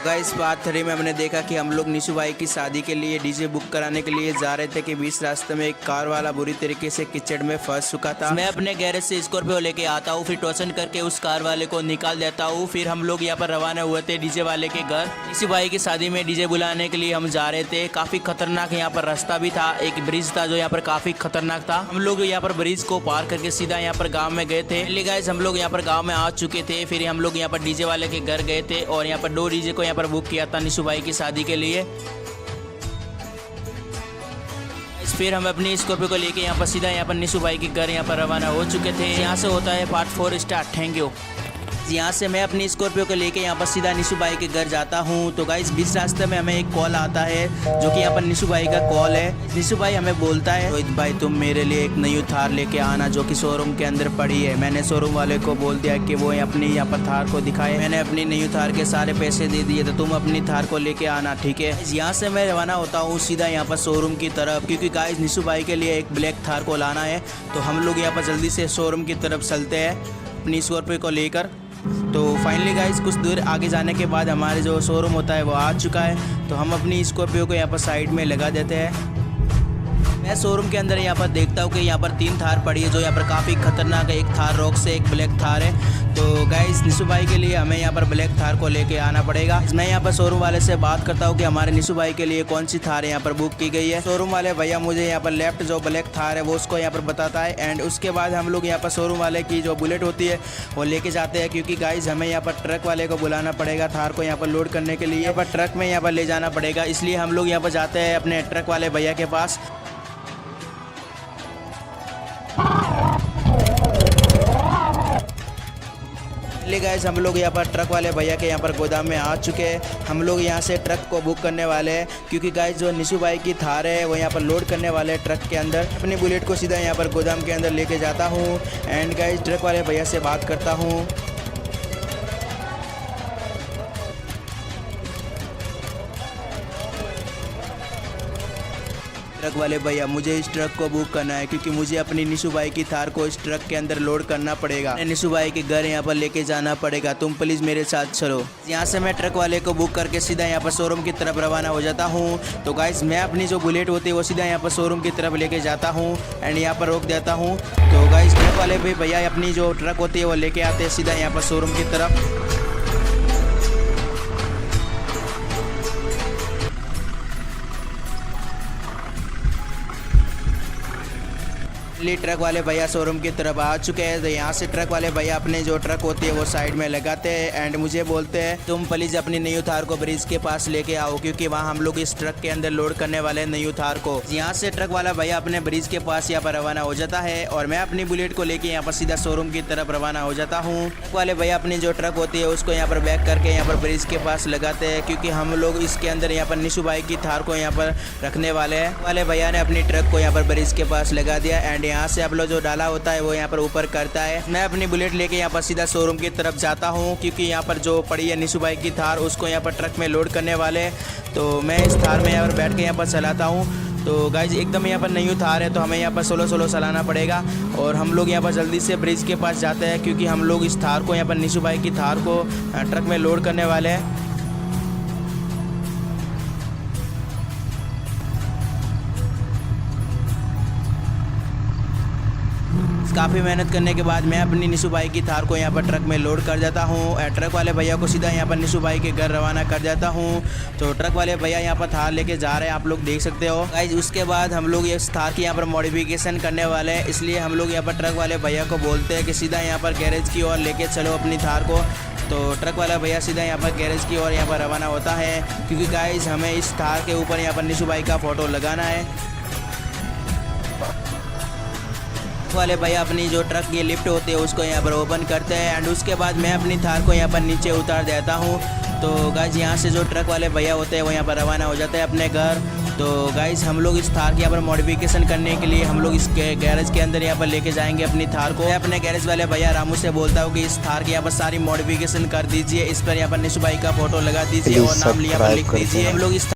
Guys part 3 में हमने देखा कि हम लोग निशु भाई की शादी के लिए डीजे बुक कराने के लिए जा रहे थे कि बीच रास्ते में एक कार वाला बुरी तरीके से कीचड़ में फंस चुका था। मैं अपने गैरेज से स्कॉर्पियो लेके आता हूँ, फिर टोचन करके उस कार वाले को निकाल देता हूँ। फिर हम लोग यहाँ पर रवाना हुए थे डीजे वाले के घर। निशु भाई की शादी में डीजे बुलाने के लिए हम जा रहे थे। काफी खतरनाक यहाँ पर रास्ता भी था, एक ब्रिज था जो यहाँ पर काफी खतरनाक था। हम लोग यहाँ पर ब्रिज को पार करके सीधा यहाँ पर गाँव में गए थे। गाइस हम लोग यहाँ पर गाँव में आ चुके थे। फिर हम लोग यहाँ पर डीजे वाले के घर गए थे और यहाँ पर 2 डीजे को यहाँ पर बुक किया था निशु भाई की शादी के लिए। फिर हम अपनी स्कॉर्पियो को लेके यहाँ पर सीधा यहाँ पर निशु भाई के घर यहाँ पर रवाना हो चुके थे। यहाँ से होता है पार्ट 4 स्टार्ट। Thank you. यहाँ से मैं अपनी स्कॉर्पियो को लेके यहाँ पर सीधा निशु भाई के घर जाता हूँ। तो गाइस बीच रास्ते में हमें एक कॉल आता है जो कि यहाँ पर निशु भाई का कॉल है। निशु भाई हमें बोलता है, रोहित भाई तुम मेरे लिए एक नई थार लेके आना जो कि शोरूम के अंदर पड़ी है। मैंने शोरूम वाले को बोल दिया कि वो अपनी यहाँ पर थार को दिखाए। मैंने अपनी नई थार के सारे पैसे दे दिए, तो तुम अपनी थार को लेके आना, ठीक है। यहाँ से मैं रवाना होता हूँ सीधा यहाँ पर शोरूम की तरफ, क्योंकि गाइस निशु भाई के लिए एक ब्लैक थार को लाना है। तो हम लोग यहाँ पर जल्दी से शोरूम की तरफ चलते हैं अपनी स्कॉर्पियो को लेकर। तो फाइनली गाइस कुछ दूर आगे जाने के बाद हमारे जो शोरूम होता है वो आ चुका है। तो हम अपनी स्कॉर्पियो को यहाँ पर साइड में लगा देते हैं। मैं शोरूम के अंदर यहाँ पर देखता हूँ कि यहाँ पर 3 थार पड़ी है जो यहाँ पर काफ़ी खतरनाक है। एक थार रॉक्स है, एक ब्लैक थार है। तो गाइस निशु भाई के लिए हमें यहाँ पर ब्लैक थार को लेके आना पड़ेगा। मैं यहाँ पर शोरूम वाले से बात करता हूँ कि हमारे निशु भाई के लिए कौन सी थार यहाँ पर बुक की गई है। शोरूम वाले भैया मुझे यहाँ पर लेफ्ट जो ब्लैक थार है वो उसको यहाँ पर बताता है। एंड उसके बाद हम लोग यहाँ पर शोरूम वाले की जो बुलेट होती है वो लेके जाते हैं, क्योंकि गाइस हमें यहाँ पर ट्रक वाले को बुलाना पड़ेगा थार को यहाँ पर लोड करने के लिए। यहाँ पर ट्रक में यहाँ पर ले जाना पड़ेगा, इसलिए हम लोग यहाँ पर जाते हैं अपने ट्रक वाले भैया के पास। गाइस हम लोग यहाँ पर ट्रक वाले भैया के यहाँ पर गोदाम में आ चुके हैं। हम लोग यहाँ से ट्रक को बुक करने वाले हैं, क्योंकि गाइस जो निशु भाई की थार है वो यहाँ पर लोड करने वाले हैं ट्रक के अंदर। अपनी बुलेट को सीधा यहाँ पर गोदाम के अंदर लेके जाता हूँ। एंड गाइस ट्रक वाले भैया से बात करता हूँ। ट्रक वाले भैया मुझे इस ट्रक को बुक करना है, क्योंकि मुझे अपनी निशु भाई की थार को इस ट्रक के अंदर लोड करना पड़ेगा। निशु भाई के घर यहाँ पर लेके जाना पड़ेगा, तुम प्लीज मेरे साथ चलो। यहाँ से मैं ट्रक वाले को बुक करके सीधा यहाँ पर शोरूम की तरफ रवाना हो जाता हूँ। तो गाइस मैं अपनी जो बुलेट होती है वो सीधा यहाँ पर शोरूम की तरफ लेके जाता हूँ एंड यहाँ पर रोक देता हूँ। तो गाइस ट्रक वाले भी भैया अपनी जो ट्रक होती है वो लेके आते हैं सीधा यहाँ पर शोरूम की तरफ। ट्रक वाले भैया शोरूम की तरफ आ चुके हैं। तो यहाँ से ट्रक वाले भैया अपने जो ट्रक होती है वो साइड में लगाते हैं एंड मुझे बोलते हैं तुम प्लीज़ अपनी नई थार को ब्रिज के पास लेके आओ, क्योंकि वहाँ हम लोग इस ट्रक के अंदर लोड करने वाले हैं नई थार को। यहाँ से ट्रक वाला भैया अपने ब्रिज के पास यहाँ पर रवाना हो जाता है और मैं अपनी बुलेट को लेके यहाँ पर सीधा शोरूम की तरफ रवाना हो जाता हूँ। ट्रक वाले भैया अपनी जो ट्रक होती है उसको यहाँ पर बैक करके यहाँ पर ब्रिज के पास लगाते हैं, क्योंकि हम लोग इसके अंदर यहाँ पर निशु भाई की थार को यहाँ पर रखने वाले हैं। वाले भैया ने अपनी ट्रक को यहाँ पर ब्रिज के पास लगा दिया एंड यहाँ से आप लोग जो डाला होता है वो यहाँ पर ऊपर करता है। मैं अपनी बुलेट लेके यहाँ पर सीधा शोरूम की तरफ जाता हूँ, क्योंकि यहाँ पर जो पड़ी है निशु भाई की थार उसको यहाँ पर ट्रक में लोड करने वाले। तो मैं इस थार में यहाँ पर बैठ के यहाँ पर चलाता हूँ। तो गाइज एकदम यहाँ पर नई थार है तो हमें यहाँ पर सोलो चलाना पड़ेगा और हम लोग यहाँ पर जल्दी से ब्रिज के पास जाते हैं, क्योंकि हम लोग इस थार को यहाँ पर निशु भाई की थार को ट्रक में लोड करने वाले हैं। काफ़ी मेहनत करने के बाद मैं अपनी निशु भाई की थार को यहाँ पर ट्रक में लोड कर देता हूँ। ट्रक वाले भैया को सीधा यहाँ पर निशु भाई के घर रवाना कर देता हूँ। तो ट्रक वाले भैया यहाँ पर थार लेके जा रहे हैं, आप लोग देख सकते हो गाइस। उसके बाद हम लोग इस थार की यहाँ पर मॉडिफिकेशन करने वाले हैं, इसलिए हम लोग यहाँ पर ट्रक वाले भैया को बोलते हैं कि सीधा यहाँ पर गैरेज की ओर लेके चलो अपनी थार को। तो ट्रक वाला भैया सीधा यहाँ पर गैरेज की ओर यहाँ पर रवाना होता है, क्योंकि गाइस हमें इस थार के ऊपर यहाँ पर निशु भाई का फ़ोटो लगाना है। वाले भैया अपनी जो ट्रक की लिफ्ट होती है उसको यहाँ पर ओपन करते हैं एंड उसके बाद मैं अपनी थार को यहाँ पर नीचे उतार देता हूँ। तो गाइस यहाँ से जो ट्रक वाले भैया होते हैं वो यहाँ पर रवाना हो जाते हैं अपने घर। तो गाइस हम लोग इस थार की यहाँ पर मॉडिफिकेशन करने के लिए हम लोग इस गैरेज के अंदर यहाँ पर लेके जाएंगे अपनी थार को। मैं अपने गैरेज वाले भैया रामू से बोलता हूँ कि इस थार की यहाँ पर सारी मॉडिफिकेशन कर दीजिए, इस पर यहाँ पर निशु भाई का फोटो लगा दीजिए और नाम यहाँ पर लिख दीजिए। हम लोग इस